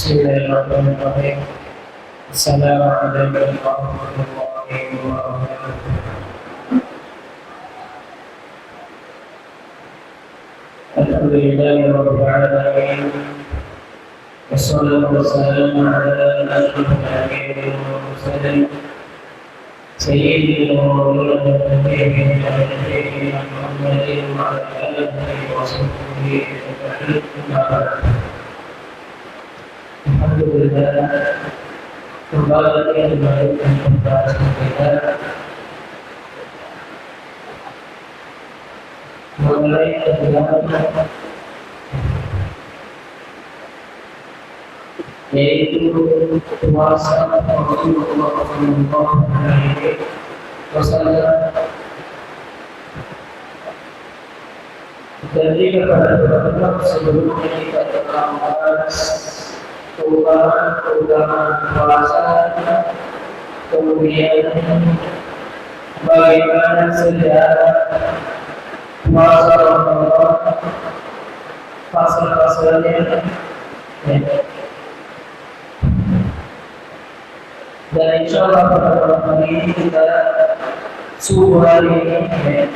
Bismillahirrahmanirrahim. Assalamualaikum warahmatullahi wabarakatuh. Alhamdulillahirabbil alamin. Wassalatu wassalamu ala asyrofil anbiya'i wal mursalin sayyidina wa maulana nabiyyina Muhammadin wa ala alihi wa sahbihi ajma'in. Alhamdulillah, kembali lagi melanjutkan pembahasan kita mengenai kebenaran, yaitu puasa Rasulullah Shallallahu Alaihi Wasallam. Jadi kepada sebelumnya kita telah membahas keutamaan puasa, kemudian bagaimana sejarah puasa Ramadan, fase-fasenya, dan insya Allah pada malam ini kita subuh hari ini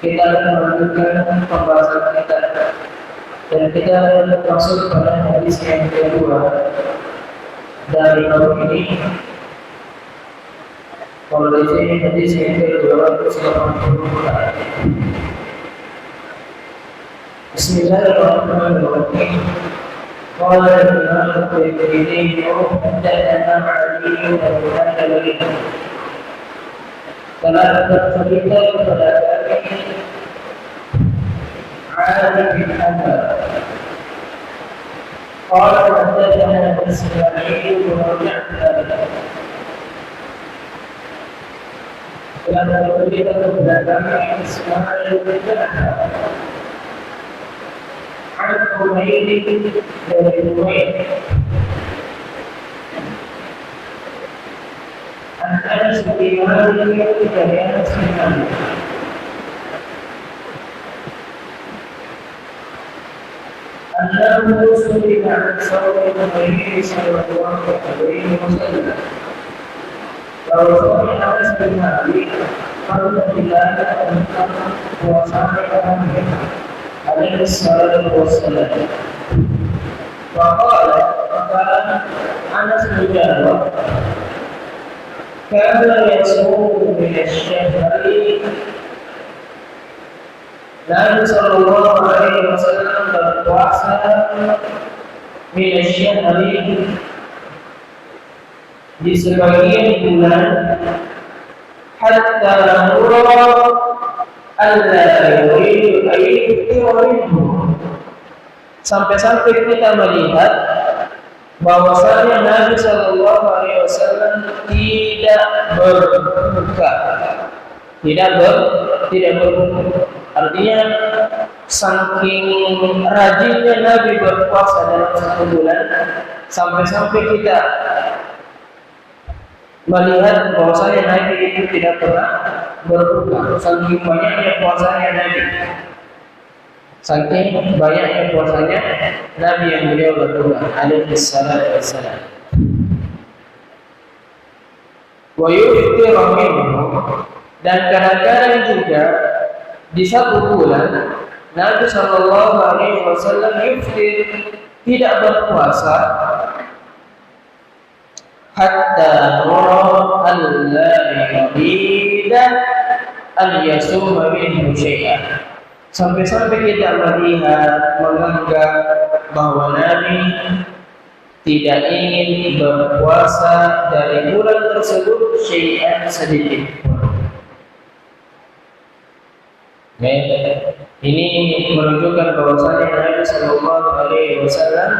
kita akan melanjutkan pembahasan kita. Dan kita masuk pada hadis yang kedua dari bab ini. Kalau di sini hadis yang ke-280. Bismillahirrahmanirrahim. Qala al-Imam At-Tirmidzi haddatsana Ali bin Abi Thalib. Telah bercerita kepada kami Ali bin Abi قال حدثنا إسماعيل بن جعفر كان يريد كلام إسماعيل بن جعفر عن حميد بن حميد عن أنس بن مالك بن أنس بن مالك أنه سئل عن صوم النبي صلى الله عليه وسلم. Kalau suami Anas bin Malik kalau tidak tentang puasa Nabi alaihi salatu wassalam. Maka Anas menjawab, "Kana yasumu min asy-syahri." Nabi sallallahu alaihi wasallam berpuasa min asy-syahri di sebagian bulan hatta nura alla yuridu ayyuhu, sampai-sampai kita melihat bahwasanya Nabi sallallahu alaihi wasallam tidak berbuka. Tidak berbuka. Artinya saking rajinnya Nabi berpuasa dalam satu bulan, sampai-sampai kita melihat bahwasanya Nabi itu tidak pernah berbuka. Saking banyaknya puasanya Nabi, saking banyaknya puasanya Nabi yang beliau berbuka alaihi salatu wassalam. Wa yuftiru minhu, dan kadang-kadang juga di satu bulan Nabi sallallahu alaihi wasallam yuftir, tidak berpuasa hatta nara alla yurida an yasuma minhu syai'an, sampai-sampai kita melihat, menganggap bahwa Nabi tidak ingin berpuasa dari bulan tersebut syai'an sedikit. Ini menunjukkan bahwasanya Nabi sallallahu alaihi wasallam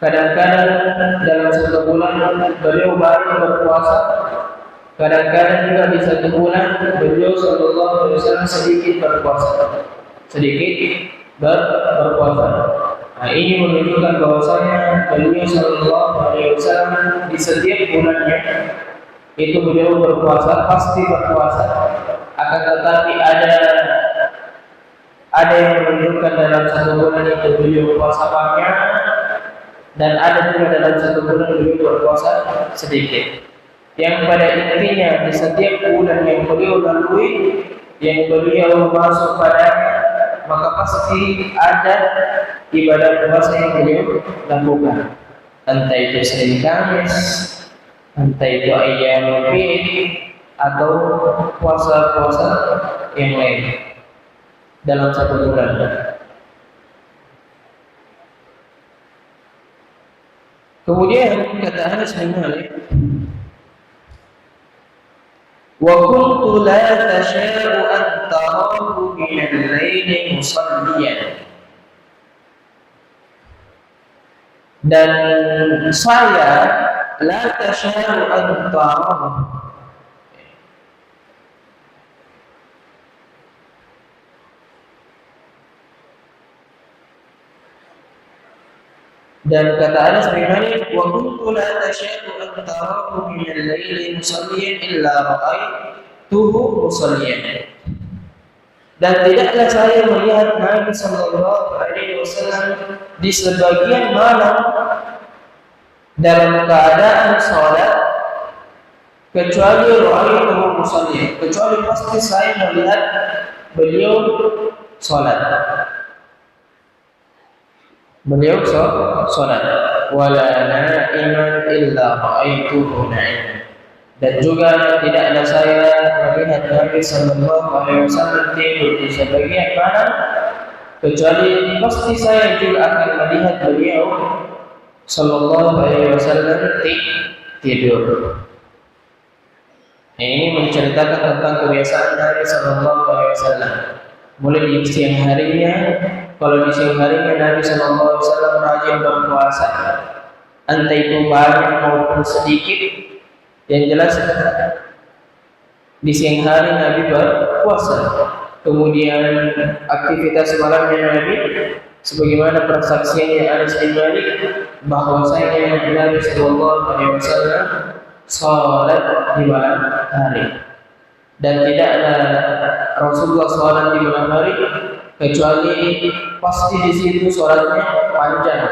kadang-kadang dalam satu bulan beliau banyak berpuasa, kadang-kadang juga di satu bulan beliau sallallahu alaihi wasallam sedikit berpuasa. Nah, ini menunjukkan bahwasanya beliau sallallahu alaihi wasallam di setiap bulannya itu beliau berpuasa, pasti berpuasa. Akan tetapi Ada yang menunjukkan dalam satu bulan itu beliau puasa banyak, dan ada juga dalam satu bulan beliau berpuasa sedikit. Yang pada intinya di setiap bulan yang beliau lalui, yang beliau masuk padanya, maka pasti ada ibadah puasa yang beliau lakukan. Entah itu Senin Kamis, entah itu Ayyamul Bid, atau puasa-puasa yang lain dalam satu bulan. Kemudian kata Anas bin Malik, wa kuntu la tasha'u an tarahu min al-laili musalliyan. Dan saya la tasha'u an tarahu, dan kata Anas bin Malik, wa kuntu la tasha'u an tarahu min al-laili musalliyan illa ra'aituhu musalliyan. Dan tidaklah saya melihat Nabi sallallahu alaihi wasallam di sebagian malam dalam keadaan salat kecuali ra'aituhu musalliyan, kecuali pasti saya melihat beliau salat. Beliau salat. Wala na'iman illa ra'aituhu na'iman. Dan juga tidaklah saya melihat Nabi sallallahu alaihi wasallam tidur di sebagian malam kecuali pasti saya juga akan melihat beliau sallallahu alaihi wasallam tidur. Ini menceritakan tentang kebiasaan Nabi sallallahu alaihi wasallam. Mulai di siang harinya, kalau di siang harinya Nabi sallallahu alaihi wasallam rajin berpuasa, entah itu banyak maupun sedikit. Yang jelas di siang hari Nabi berpuasa. Kemudian aktivitas malamnya Nabi, sebagaimana persaksiannya Anas bin Malik bahwasanya Nabi sallallahu alaihi wasallam salat di malam hari. Dan tidaklah Rasulullah salat di malam hari kecuali pasti di situ salatnya panjang,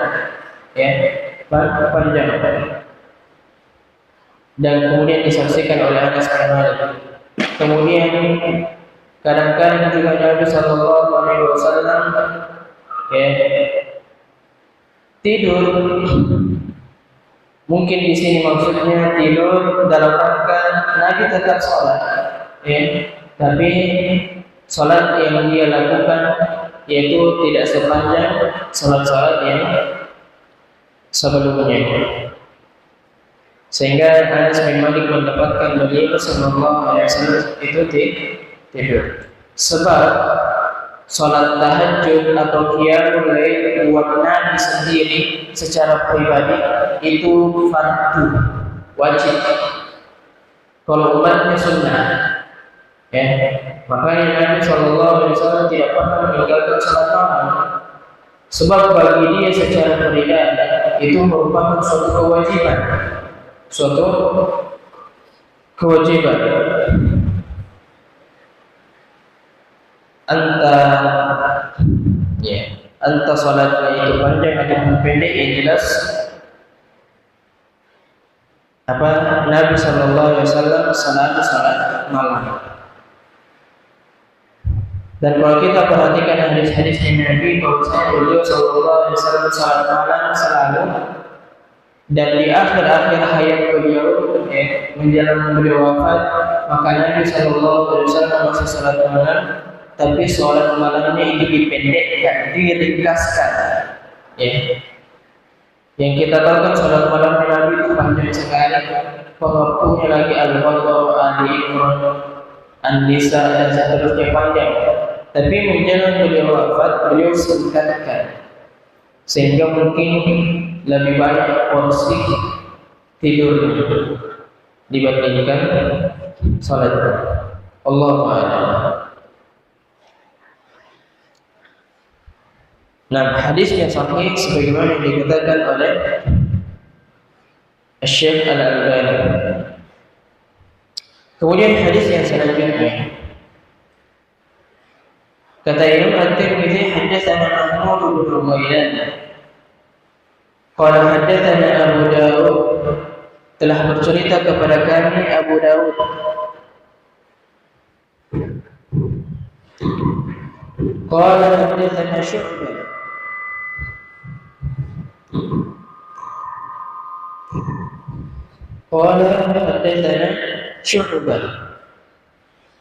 ya, panjang. Dan kemudian disaksikan oleh Anas bin Malik. Kemudian kadang-kadang juga Nabi sallallahu alaihi wasallam tidur. Mungkin di sini maksudnya tidur dalam rangka Nabi tetap sholat, tapi sholat yang dia lakukan yaitu tidak sepanjang sholat-sholat yang sebelumnya. Sehingga Anas bin Malik mendapatkan beliau sallallahu alaihi wasallam itu tidur. Sebab sholat tahajud atau qiyamul lail buat Nabi sendiri secara pribadi itu fardu, wajib. Kalau umatnya sunnah, makanya Nabi sallallahu alaihi wasallam tidak pernah meninggalkan sholat malam. Sebab bagi dia secara pribadi itu merupakan suatu kewajiban. Anta salatnya itu panjang atau pendek, yang jelas Nabi sallallahu alaihi wasallam selalu salat malam. Dan kalau kita perhatikan hadis-hadis Nabi, bahwasanya beliau sallallahu alaihi wasallam salat malam selalu. Dan di akhir-akhir hayat beliau, menjelang beliau wafat, maka Nabi sallallahu alaihi wasallam masih salat malam, tapi salat malamnya itu dipendekkan, diringkaskan. Yang kita tahu kan salat malam Nabi itu panjang sekali. Waktunya lagi Al-Baqarah, Ali Imran, An-Nisa dan seterusnya panjang. Tapi menjelang beliau wafat, beliau singkatkan. Sehingga mungkin lebih banyak porsi tidur dibandingkan salat. Allahu a'lam. Nah, hadisnya sahih sebagaimana yang dikatakan oleh Syekh Al-Albani. Kemudian hadis yang selanjutnya, Kata Imam At-Tirmidzi, haddatsana Mahmud bin Ghailan qala haddatsana Abu Dawud, telah bercerita kepada kami Abu Dawud. Qala haddatsana Syu'bah, qala haddatsana Syu'bah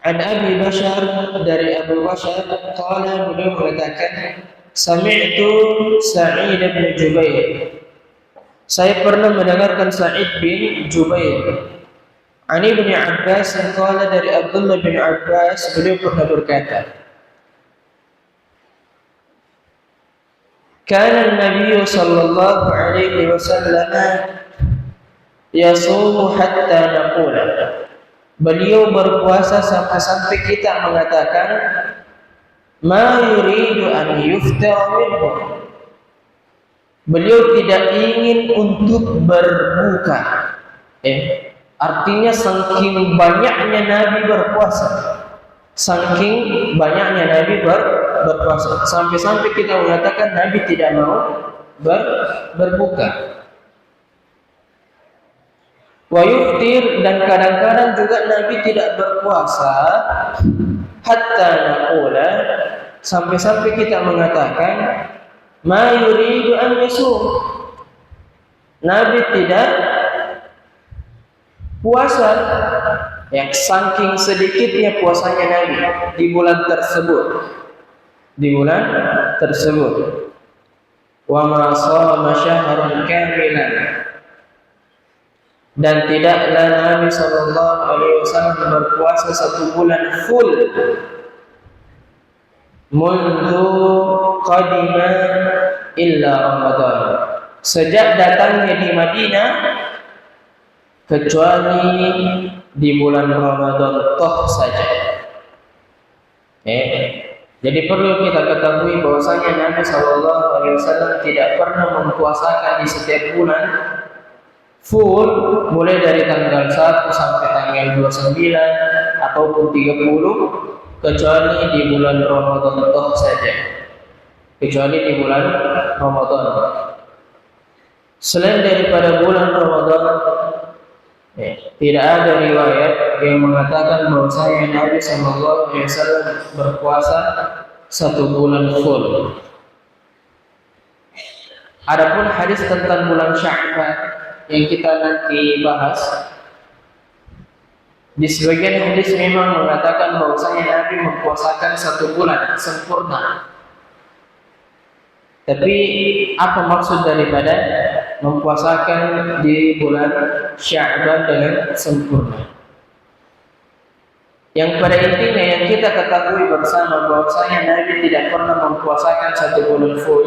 an Abi Bashar, dari Abu Bashar, qala, beliau mengatakan, sami'tu Sa'id bin Jubair, saya pernah mendengarkan Sa'id bin Jubair, an Ibnu Abbas, qala, dari Abdullah bin Abbas, beliau pernah berkata, kana Nabi sallallahu alaihi wasallam yasumu hatta naqula, beliau berpuasa sampai kita mengatakan, ma yuridu an yuftara minhu, beliau tidak ingin untuk berbuka. Artinya saking banyaknya Nabi berpuasa, saking banyaknya Nabi berpuasa, sampai-sampai kita mengatakan Nabi tidak mau berbuka. Wa yuftir, dan kadang-kadang juga Nabi tidak berpuasa, hatta naqula, sampai-sampai kita mengatakan, ma yuridu an yasum, Nabi tidak puasa. Yang saking sedikitnya puasanya Nabi di bulan tersebut. Wa ma shama syahran kamilan, dan tidaklah Nabi sallallahu alaihi wasallam berpuasa 1 bulan full. Mundu qadima illa Ramadan, sejak datangnya di Madinah, kecuali di bulan Ramadan toh saja. Jadi perlu kita ketahui bahwasanya Nabi sallallahu alaihi wasallam tidak pernah mempuasakan di setiap bulan full, mulai dari tanggal 1 sampai tanggal 29 ataupun 30, kecuali di bulan Ramadan toh saja. Kecuali di bulan Ramadan. Selain daripada bulan Ramadan, tidak ada riwayat yang mengatakan bahwasanya Nabi sallallahu alaihi wasallam berpuasa 1 bulan full. Adapun hadis tentang bulan Sya'ban yang kita nanti bahas, di sebagian hadis memang mengatakan bahwasanya Nabi mempuasakan 1 bulan sempurna. Tapi apa maksud daripada mempuasakan di bulan Sya'ban dengan sempurna? Yang pada intinya yang kita ketahui bersama bahwasanya Nabi tidak pernah mempuasakan 1 bulan full,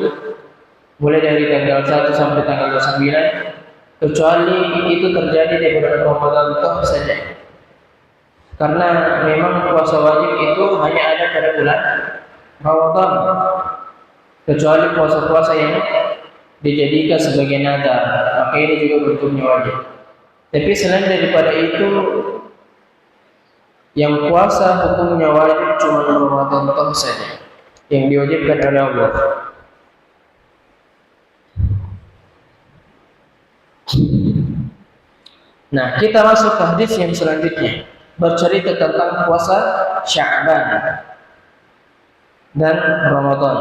mulai dari tanggal 1 sampai tanggal 29, kecuali itu terjadi di bulan Ramadan toh saja. Karena memang puasa wajib itu hanya ada pada bulan Ramadan, kecuali puasa-puasa yang dijadikan sebagai nadar, maka ini juga bentuknya wajib. Tapi selain daripada itu, yang puasa hukumnya wajib cuma Ramadan toh saja, yang diwajibkan oleh Allah. Nah, kita masuk ke hadis yang selanjutnya, bercerita tentang puasa Sya'ban dan Ramadan.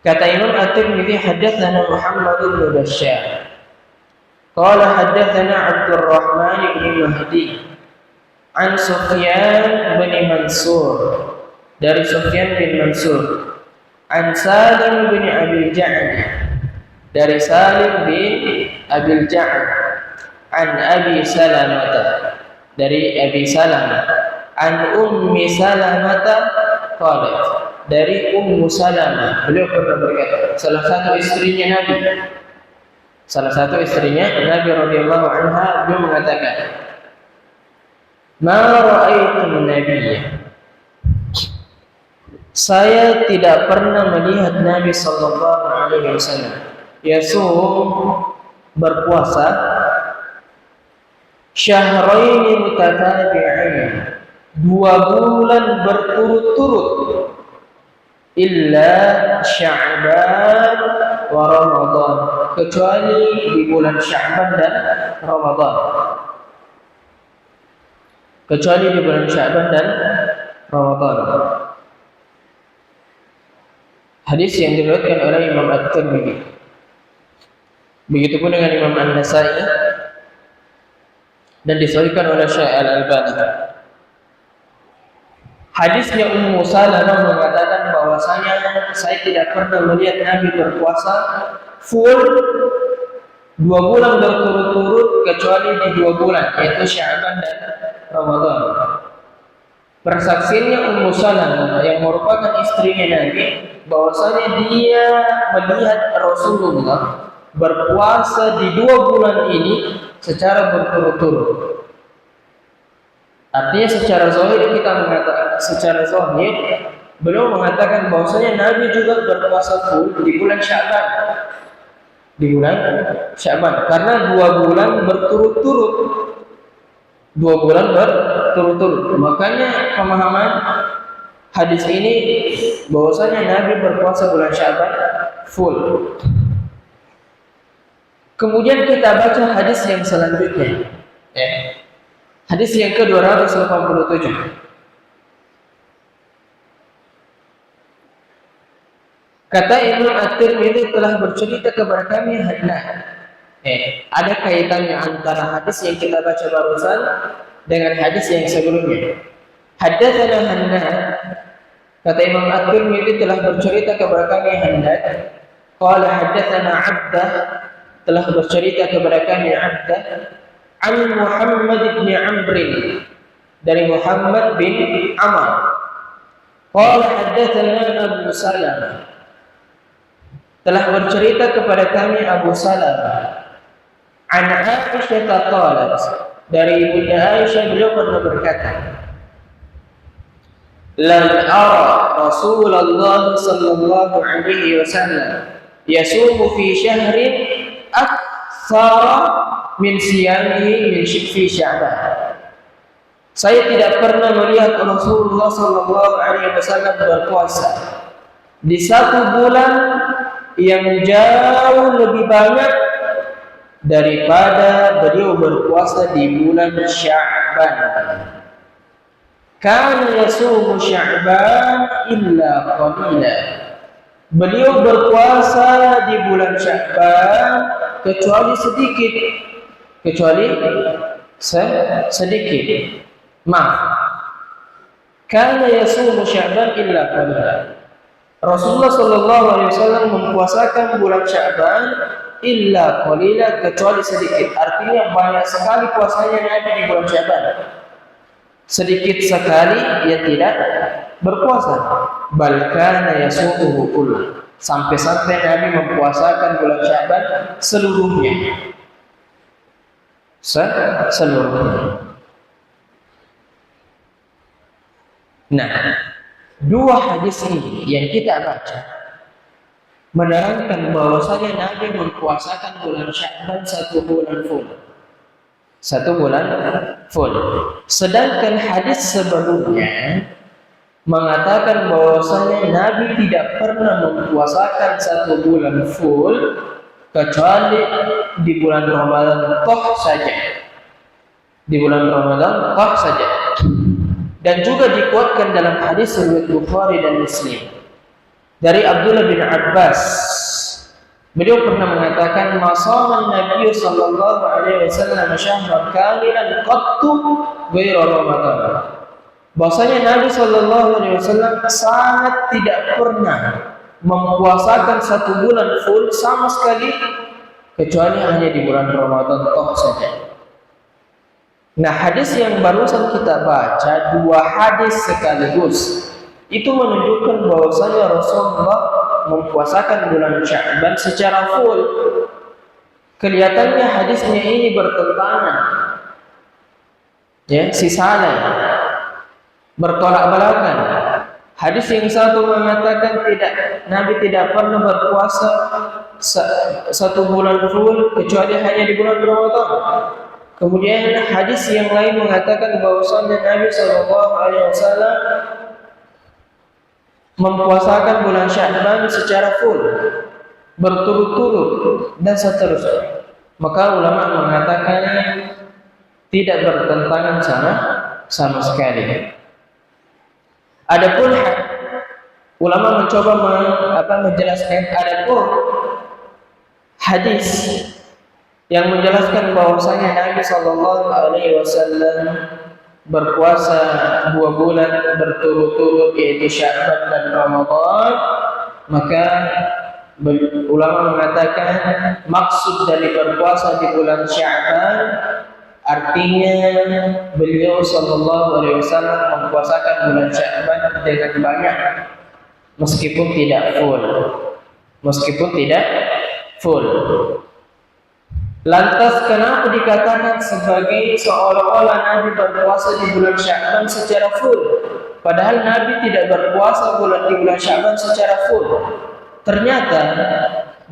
Kata Imam At-Tirmidzi, haddatsana Muhammad bin Bashar qala haddatsana Abdul Rahman bin Mahdi an Sufyan bin Mansur, dari Sufyan bin Mansur, an Salim bin Abi Ja'd, dari Salim bin Abi Ja'd, an Abi Salamah, dari Abi Salamah, an Ummi Salamah qalat, dari Ummu Salamah, beliau pernah berkata, salah satu istrinya Nabi radhiyallahu anha, beliau mengatakan, ma ra'aitu nabiyya, saya tidak pernah melihat Nabi sallallahu alaihi wasallam yasum, berpuasa, syahraini mutatabi'ain, 2 bulan berturut-turut illa Sya'ban wa Ramadan, kecuali di bulan Sya'ban dan Ramadan. Kecuali di bulan Sya'ban dan Ramadan. Hadis yang diriwayatkan oleh Imam At-Tirmidzi. Begitupun dengan Imam An-Nasa'i dan disahihkan oleh Syekh Al-Albani. Hadisnya Ummu Salamah mengatakan bahwasanya saya tidak pernah melihat Nabi berpuasa full 2 bulan berturut-turut kecuali di 2 bulan, yaitu Sya'ban dan Ramadan. Persaksiannya Ummu Salamah yang merupakan istrinya Nabi bahwasanya dia melihat Rasulullah berpuasa di 2 bulan ini secara berturut-turut. Artinya secara zahir kita mengatakan, secara zahir beliau mengatakan bahwasanya Nabi juga berpuasa full di bulan Sya'ban. Di bulan Sya'ban karena 2 bulan berturut-turut. 2 bulan berturut-turut. Makanya pemahaman hadis ini bahwasanya Nabi berpuasa bulan Sya'ban full. Kemudian kita baca hadis yang selanjutnya. Hadis yang ke-287. Kata Imam At-Tirmidzi telah bercerita kepada kami ada kaitannya antara hadis yang kita baca barusan dengan hadis yang sebelumnya. Haddatsana Hannad, kata Imam At-Tirmidzi telah bercerita kepada kami Hannad. Qala haddatsana Abdah, telah bercerita kepada kami Abdah an Muhammad bin Amr, dari Muhammad bin Amr. Qala haddatsana Abu Salamah, telah bercerita kepada kami Abu Salamah an Aisyah qalat, dari Ibunda Aisyah beliau pernah berkata, lam ara Rasulullah sallallahu alaihi wasallam yasumu fi syahrin aktsara min siyamihi min fi Sya'ban. Saya tidak pernah melihat Rasulullah sallallahu alaihi wasallam berpuasa di 1 bulan yang jauh lebih banyak daripada beliau berpuasa di bulan Sya'ban. Kana yasumu Sya'ban illa qalila. Beliau berpuasa di bulan Sya'ban kecuali sedikit. Sedikit. Maaf. Kana yasumu Sya'ban illa qalila. Rasulullah sallallahu alaihi wasallam mempuasakan bulan Sya'ban illa qalila, kecuali sedikit. Artinya banyak sekali puasanya Nabi di bulan Sya'ban. Sedikit sekali ia tidak berpuasa. Bal kana yasumu kullu. Sampai-sampai Nabi mempuasakan bulan Sya'ban seluruhnya. Seluruhnya. Nah, 2 hadis ini yang kita baca menerangkan bahwasanya Nabi mempuasakan bulan Sya'ban 1 bulan full. 1 bulan full. Sedangkan hadis sebelumnya mengatakan bahwasanya Nabi tidak pernah mempuasakan 1 bulan full kecuali di bulan Ramadan toh saja. Di bulan Ramadan toh saja. Dan juga dikuatkan dalam hadis riwayat Bukhari dan Muslim dari Abdullah bin Abbas. Beliau pernah mengatakan, "Masaman Nabi sallallahu alaihi wasallam syahran kamilan qattu ghairu Ramadan." Bahwasanya Nabi sallallahu alaihi wasallam sangat tidak pernah mempuasakan 1 bulan full sama sekali kecuali hanya di bulan Ramadan toh saja. Nah, hadis yang barusan kita baca 2 hadis sekaligus itu menunjukkan bahwasanya Rasulullah mempuasakan bulan Sya'ban secara full. Kelihatannya hadisnya ini bertentangan, sisalah, bertolak belakang. Hadis yang satu mengatakan Nabi tidak pernah berpuasa 1 bulan full kecuali hanya di bulan Ramadan. Kemudian hadis yang lain mengatakan bahwasanya Nabi Shallallahu Alaihi Wasallam mempuasakan bulan Sya'ban secara full, berturut-turut dan seterusnya. Maka ulama mengatakan tidak bertentangan sama sekali. Adapun ulama mencoba menjelaskan, adapun hadis yang menjelaskan bahwasanya Nabi Shallallahu Alaihi Wasallam berpuasa 2 bulan berturut-turut, yaitu Sya'ban dan Ramadan, maka ulama mengatakan maksud dari berpuasa di bulan Sya'ban artinya beliau Shallallahu Alaihi Wasallam mempuasakan bulan Sya'ban dengan banyak, meskipun tidak full. Lantas kenapa dikatakan sebagai seolah-olah Nabi berpuasa di bulan Sya'ban secara full, padahal Nabi tidak berpuasa di bulan Sya'ban secara full? Ternyata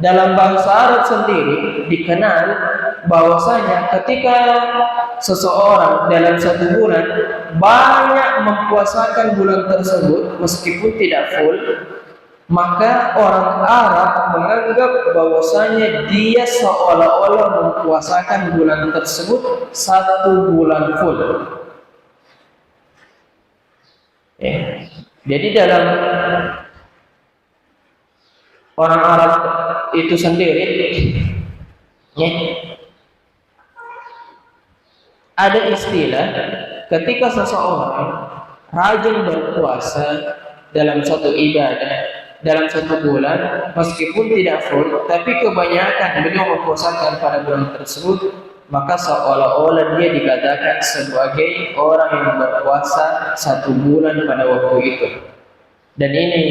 dalam bahasa Arab sendiri dikenal bahwasanya ketika seseorang dalam 1 bulan banyak mempuasakan bulan tersebut meskipun tidak full, maka orang Arab menganggap bahwasanya dia seolah-olah mempuasakan bulan tersebut 1 bulan full. Jadi dalam orang Arab itu sendiri, ada istilah ketika seseorang rajin berpuasa dalam suatu ibadah dalam 1 bulan, meskipun tidak full, tapi kebanyakan beliau mempuasakan pada bulan tersebut, maka seolah-olah dia dikatakan sebagai orang yang berpuasa 1 bulan pada waktu itu. Dan ini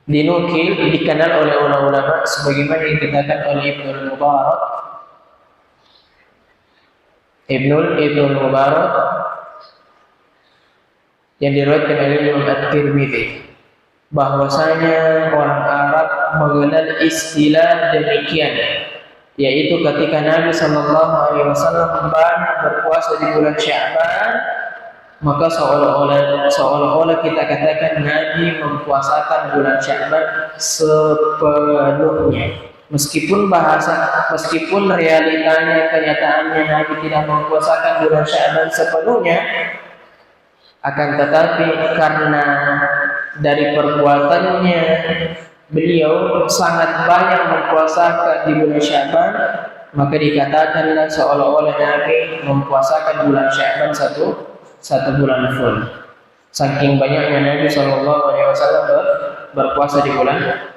dinukil, dikenal oleh ulama sebagaimana yang dikatakan oleh Ibnul Mubarak yang diriwayatkan oleh Imam At-Tirmidzi, bahwasanya orang Arab mengenal istilah demikian, yaitu ketika Nabi Shallallahu Alaihi Wasallam banyak berpuasa di bulan Sya'ban, maka seolah-olah kita katakan Nabi mempuasakan bulan Sya'ban sepenuhnya, meskipun realitanya, kenyataannya Nabi tidak mempuasakan bulan Sya'ban sepenuhnya. Akan tetapi karena dari perbuatannya beliau sangat banyak mempuasakan di bulan Sya'ban, maka dikatakanlah seolah-olah Nabi mempuasakan bulan Sya'ban satu bulan full. Saking banyaknya Nabi Shallallahu Alaihi Wasallam berpuasa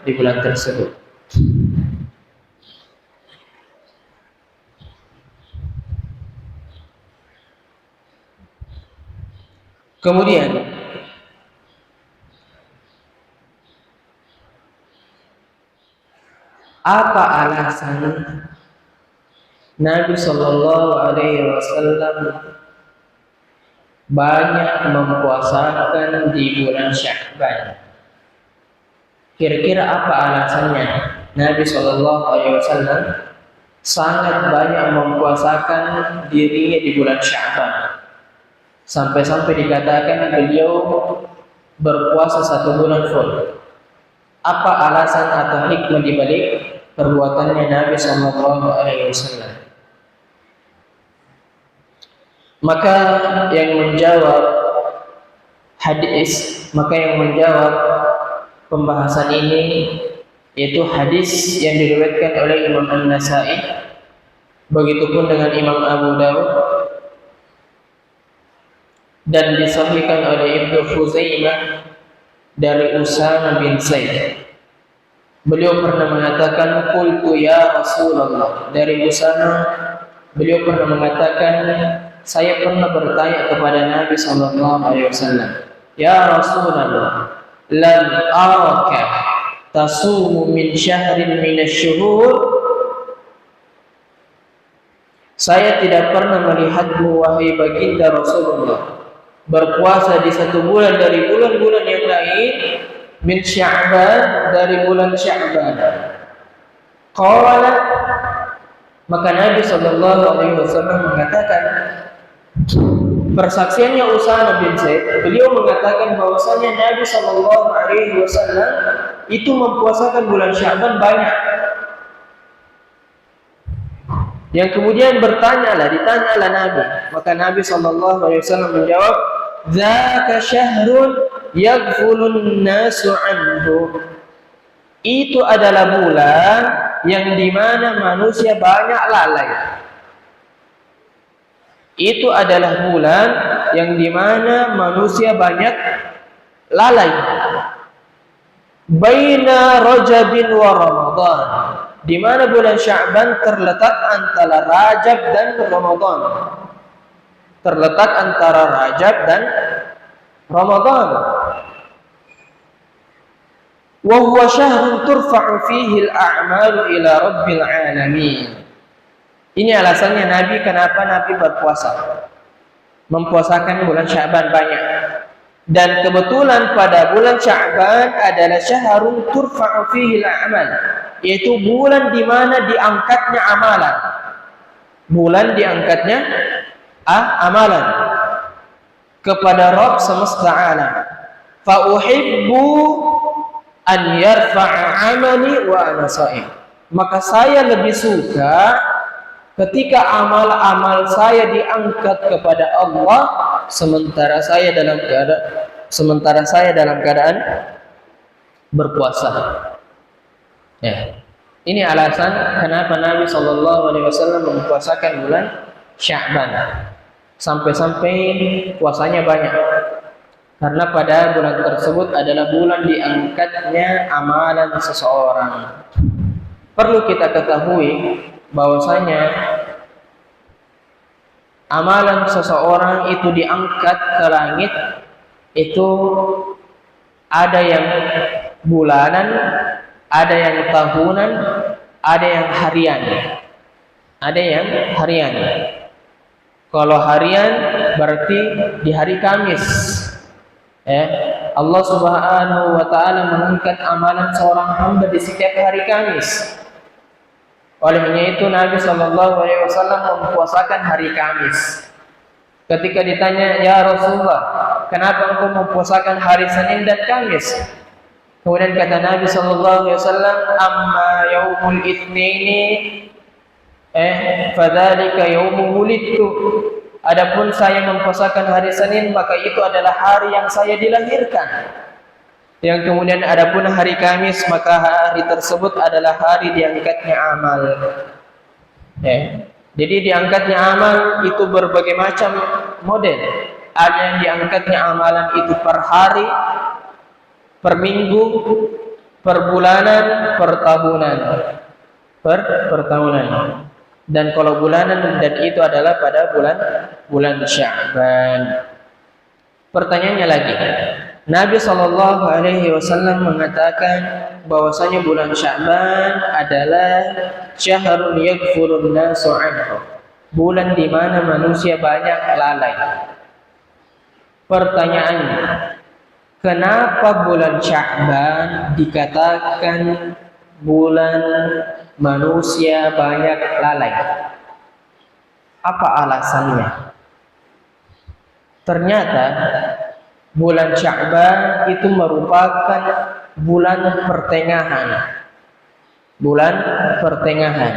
di bulan tersebut. Kemudian apa alasan Nabi Shallallahu Alaihi Wasallam banyak mempuasakan di bulan Sya'ban? Kira-kira apa alasannya Nabi Shallallahu Alaihi Wasallam sangat banyak mempuasakan dirinya di bulan Sya'ban, sampai-sampai dikatakan beliau berpuasa 1 bulan full? Apa alasan atau hikmah di balik perbuatannya Nabi Sallallahu Alaihi Wasallam? Maka yang menjawab pembahasan ini yaitu hadis yang diriwayatkan oleh Imam An-Nasa'i, begitupun dengan Imam Abu Dawud, dan disahihkan oleh Ibnu Khuzaimah dari Usama bin Zaid. Beliau pernah mengatakan, qultu ya Rasulullah. Dari Usama, beliau pernah mengatakan, saya pernah bertanya kepada Nabi sallallahu alaihi wasallam, ya Rasulullah, lam araka tasumu min syahrin minasyuhur. Saya tidak pernah melihatmu wahai baginda Rasulullah berpuasa di 1 bulan dari bulan-bulan yang lain, min Sya'ban, dari bulan Sya'ban. Qala, Maka Nabi Shallallahu Alaihi Wasallam mengatakan, persaksiannya Usama bin Zaid, beliau mengatakan bahwasanya Nabi Shallallahu Alaihi Wasallam itu mempuasakan bulan Sya'ban banyak. Yang kemudian ditanyalah Nabi, maka Nabi Shallallahu Alaihi Wasallam menjawab, "Dzaka syahrun yaghfulun nasu anhu." Itu adalah bulan yang dimana manusia banyak lalai. Itu adalah bulan yang dimana manusia banyak lalai. Baina Rajabin wa Ramadan, di mana bulan Sya'ban terletak antara Rajab dan Ramadan. Terletak antara Rajab dan Ramadan. Wa huwa syahrun turfa'u fihi al-a'malu ila rabbil alamin. Ini alasannya Nabi kenapa Nabi berpuasa. Mempuasakan bulan Sya'ban banyak. Dan kebetulan pada bulan Sya'ban adalah syahrun turfa'u fihi al-a'mal, yaitu bulan di mana diangkatnya amalan. Bulan diangkatnya amalan kepada Rabb semesta alam. Fa uhibbu an yarfa'a amali wa ana sha'im. Maka saya lebih suka ketika amal-amal saya diangkat kepada Allah sementara saya dalam keadaan berpuasa. Ya. Ini alasan kenapa Nabi Shallallahu Alaihi Wasallam mempuasakan bulan Sya'ban sampai-sampai puasanya banyak. Karena pada bulan tersebut adalah bulan diangkatnya amalan seseorang. Perlu kita ketahui bahwasanya amalan seseorang itu diangkat ke langit itu ada yang bulanan, ada yang tahunan, ada yang harian. Ada yang harian. Kalau harian berarti di hari Kamis. Allah Subhanahu wa taala mengangkat amalan seorang hamba di setiap hari Kamis. Olehnya itu Nabi Shallallahu Alaihi Wasallam mempuasakan hari Kamis. Ketika ditanya, "Ya Rasulullah, kenapa engkau mempuasakan hari Senin dan Kamis?" Kemudian kata Nabi Shallallahu Alaihi Wasallam, "Amma yaumul itsnaini, fadzalika yaumu wulidtu." Adapun saya mempuasakan hari Senin, maka itu adalah hari yang saya dilahirkan. Yang kemudian adapun hari Kamis, maka hari tersebut adalah hari diangkatnya amal. Jadi diangkatnya amal itu berbagai macam model. Ada yang diangkatnya amalan itu per hari, per minggu, per bulanan, per tahunan, per tahunan. Dan kalau bulanan, dan itu adalah pada bulan Sya'ban. Pertanyaannya lagi, Nabi Shallallahu Alaihi Wasallam mengatakan bahwasanya bulan Sya'ban adalah syahrun yaghfurun nasu anhu, bulan di mana manusia banyak lalai. Pertanyaannya, kenapa bulan Sya'ban dikatakan bulan manusia banyak lalai? Apa alasannya? Ternyata bulan Sya'ban itu merupakan bulan pertengahan. Bulan pertengahan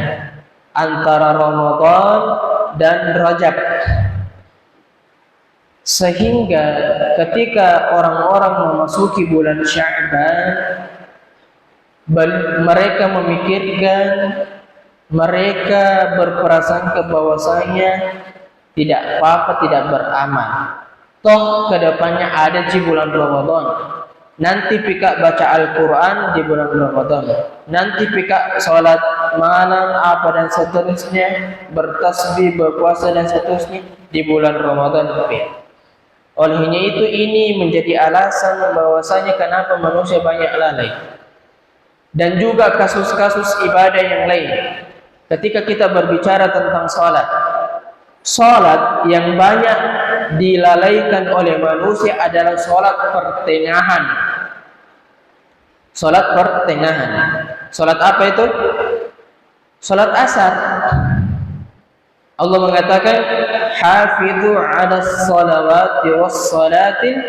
antara Ramadan dan Rajab. Sehingga ketika orang-orang memasuki bulan Sya'ban, mereka memikirkan, mereka berprasangka bahwasanya tidak apa-apa, tidak beramal. Toh kedepannya ada di bulan Ramadan. Nanti pika baca Al-Quran di bulan Ramadan. Nanti pika sholat malam apa dan seterusnya, bertasbih, berpuasa dan seterusnya di bulan Ramadan. Olehnya itu ini menjadi alasan bahwasanya kenapa manusia banyak lalai. Dan juga kasus-kasus ibadah yang lain. Ketika kita berbicara tentang sholat yang banyak dilalaikan oleh manusia adalah sholat pertengahan. Sholat pertengahan. Sholat apa itu? Sholat asar. Allah mengatakan hafizu 'alas salawati was salatil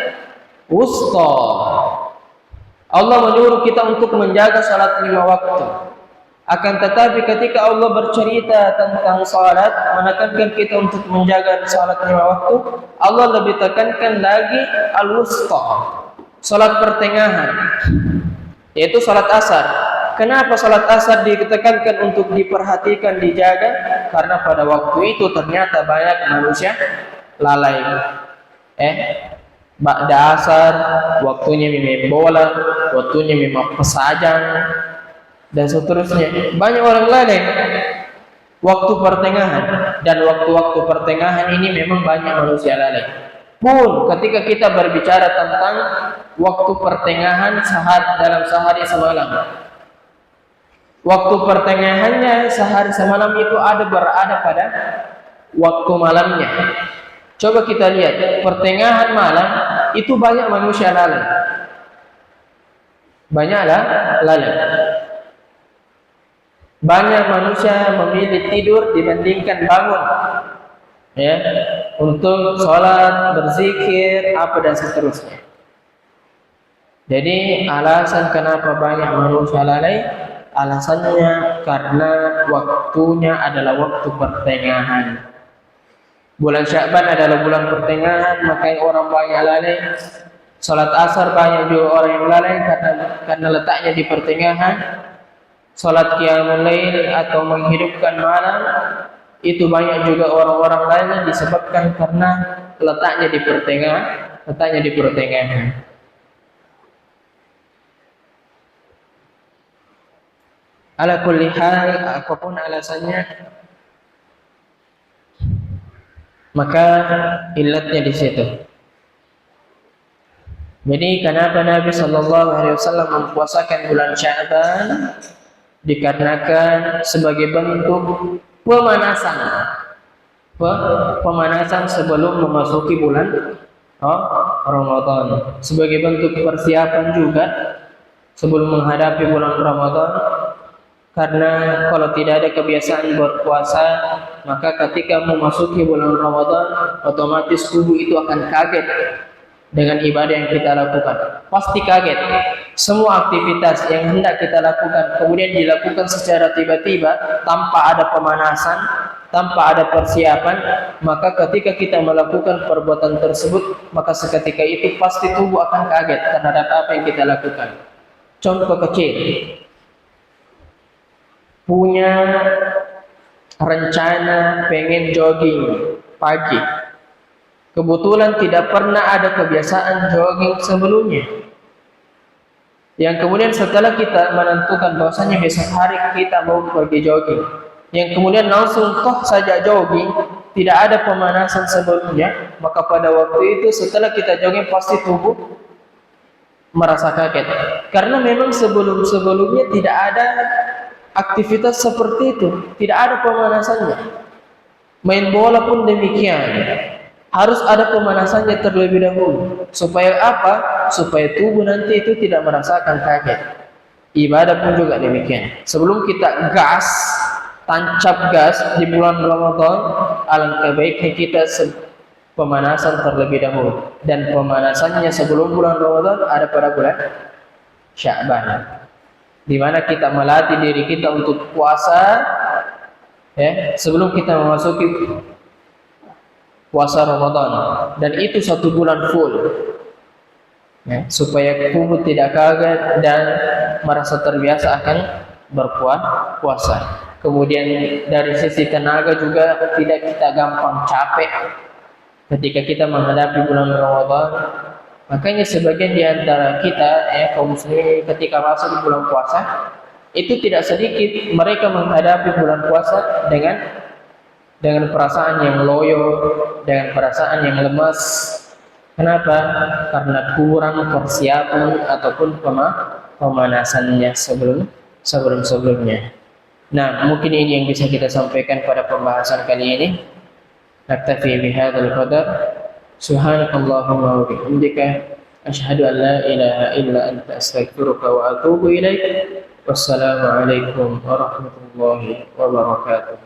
wusta. Allah menyuruh kita untuk menjaga salat 5 waktu. Akan tetapi ketika Allah bercerita tentang salat, menekankan kita untuk menjaga salat 5 waktu, Allah lebih tekankan lagi al-wusta, salat pertengahan, yaitu salat asar. Kenapa salat asar ditekankan untuk diperhatikan, dijaga? Karena pada waktu itu ternyata banyak manusia lalai. Ba'da asar, waktunya main bola, waktunya main pesajang, dan seterusnya. Banyak orang lalai waktu pertengahan, dan waktu-waktu pertengahan ini memang banyak manusia lalai. Pun ketika kita berbicara tentang waktu pertengahan dalam sehari semalam, waktu pertengahannya sehari semalam itu berada pada waktu malamnya. Coba kita lihat, pertengahan malam itu banyak manusia lalai. Banyaklah lalai. Banyak manusia memilih tidur dibandingkan bangun, ya, untuk sholat, berzikir, apa dan seterusnya. Jadi alasan kenapa banyak manusia lalai, alasannya karena waktunya adalah waktu pertengahan. Bulan Sya'ban adalah bulan pertengahan, makanya orang banyak lalai. Salat asar banyak juga orang yang lalai karena letaknya di pertengahan. Salat qiyamul lail atau menghidupkan malam itu banyak juga orang-orang lainnya disebabkan karena letaknya di pertengahan. Ala kulli hal, apapun alasannya, maka ilatnya di situ. Jadi kenapa Nabi Shallallahu Alaihi Wasallam mempuasakan bulan Sya'ban? Dikarenakan sebagai bentuk pemanasan sebelum memasuki bulan Ramadan, sebagai bentuk persiapan juga sebelum menghadapi bulan Ramadan. Karena kalau tidak ada kebiasaan berpuasa, maka ketika memasuki bulan Ramadan, otomatis tubuh itu akan kaget dengan ibadah yang kita lakukan. Pasti kaget. Semua aktivitas yang hendak kita lakukan kemudian dilakukan secara tiba-tiba tanpa ada pemanasan, tanpa ada persiapan, maka ketika kita melakukan perbuatan tersebut, maka seketika itu pasti tubuh akan kaget terhadap apa yang kita lakukan. Contoh kecil, punya rencana pengen jogging pagi, kebetulan tidak pernah ada kebiasaan jogging sebelumnya, yang kemudian setelah kita menentukan bahwasanya besok hari kita mau pergi jogging, yang kemudian langsung saja jogging, tidak ada pemanasan sebelumnya, maka pada waktu itu setelah kita jogging pasti tubuh merasa kaget, karena memang sebelumnya tidak ada aktivitas seperti itu, tidak ada pemanasannya. Main bola pun demikian, harus ada pemanasannya terlebih dahulu. Supaya apa? Supaya tubuh nanti itu tidak merasakan kaget. Ibadah pun juga demikian. Sebelum kita tancap gas di bulan Ramadan, alangkah baiknya kita pemanasan terlebih dahulu. Dan pemanasannya sebelum bulan Ramadan ada pada bulan Sya'ban, di mana kita melatih diri kita untuk puasa, ya, sebelum kita memasuki puasa Ramadan, dan itu 1 bulan full, ya, supaya tubuh tidak kaget dan merasa terbiasa akan berpuasa. Kemudian dari sisi tenaga juga tidak kita gampang capek ketika kita menghadapi bulan Ramadan. Makanya sebagian di antara kita, ya, kaum muslimin ketika masuk bulan puasa, itu tidak sedikit mereka menghadapi bulan puasa dengan perasaan yang loyo, dengan perasaan yang lemas. Kenapa? Karena kurang persiapan ataupun pemanasannya sebelumnya. Nah, mungkin ini yang bisa kita sampaikan pada pembahasan kali ini. Naktafi bihadzal qadar. Subhanakallahumma wa bihamdika asyhadu an la ilaha illa anta astaghfiruka wa atubu ilaik. Wassalamu alaikum warahmatullahi wabarakatuh.